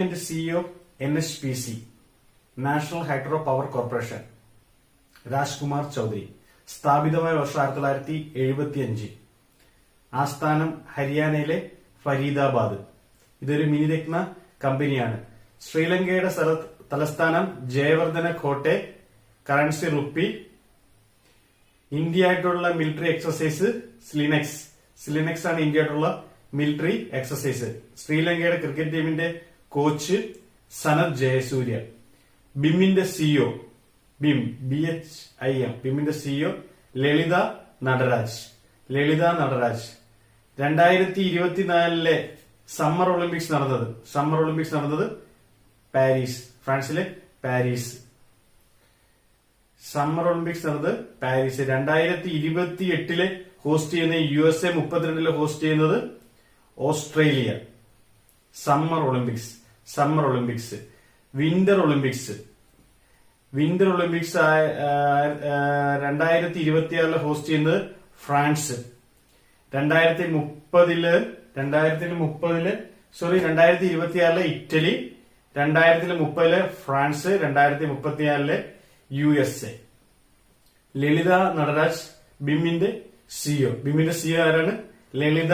CEO NHPC national hydro power corporation Rajkumar Chaudhary. സ്ഥാപിതമായ വർഷം 1975. ആസ്ഥാനം ഹരിയാനയിലെ ഫരീദാബാദ്. ഇതൊരു മിനിരത്ന കമ്പനിയാണ്. ശ്രീലങ്കയുടെ തലസ്ഥാനം Jayawardhana Kotte. Currency rupee. India ആയിട്ടുള്ള മിലിറ്ററി എക്സസൈസ് സ്ലിനെക്സ് ആണ് ഇന്ത്യ ആയിട്ടുള്ള മിലിറ്ററി എക്സസൈസ്. ശ്രീലങ്കയുടെ ക്രിക്കറ്റ് ടീമിന്റെ കോച്ച് സനത് ജയസൂര്യ. ബിമ്മിന്റെ സിഇഒ ബിമ്മിന്റെ CEO Lalitha Nataraj. 2024 summer Olympics നടന്നത് പാരീസ്, ഫ്രാൻസിലെ പാരീസ്. സമ്മർ ഒളിമ്പിക്സ് നടന്നത് പാരീസ്. 2028 ഹോസ്റ്റ് ചെയ്യുന്ന USA, 32 ഹോസ്റ്റ് ചെയ്യുന്നത് Australia. Summer Olympics. Winter Olympics 2026 host ചെയ്യുന്നത് France. 2026 Italy. 2030 France. 2034 USA. Lalitha Nataraj ബിമ്മിന്റെ സിഇഒ ആരാണ്? ലളിത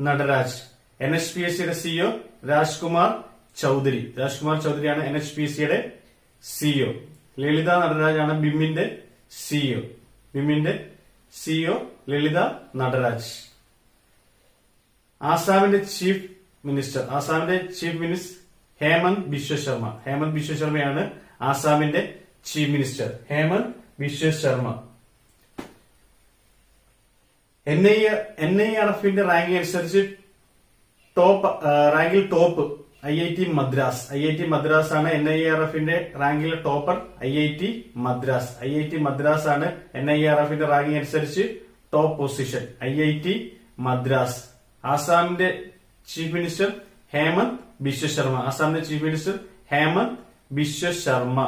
നടരാജ്. NHPC സിഇഒ രാജ്കുമാർ ചൌധരിയാണ് NHPCയുടെ സിഇഒ. ലളിത നടരാജ് ആണ് ബിമ്മിന്റെ സിഇഒ ലളിത നടരാജ്. ആസാമിന്റെ ചീഫ് മിനിസ്റ്റർ ഹേമന്ത് ബിശ്വ ശർമ്മയാണ് ആസാമിന്റെ ചീഫ് മിനിസ്റ്റർ. ഹേമന്ത് ബിശ്വ ശർമ്മ. NIRFന്റെ റാങ്കിംഗ് അനുസരിച്ച് റാങ്കിൽ ടോപ്പ് IIT മദ്രാസ് ആണ്. NIRFന്റെ റാങ്കിൽ ടോപ്പർ IIT മദ്രാസ് ആണ്. NIRFന്റെ റാങ്കിംഗ് അനുസരിച്ച് ടോപ്പ് പൊസിഷൻ IIT മദ്രാസ്. ആസാമിന്റെ ചീഫ് മിനിസ്റ്റർ ഹേമന്ത് ബിശ്വ ശർമ്മ.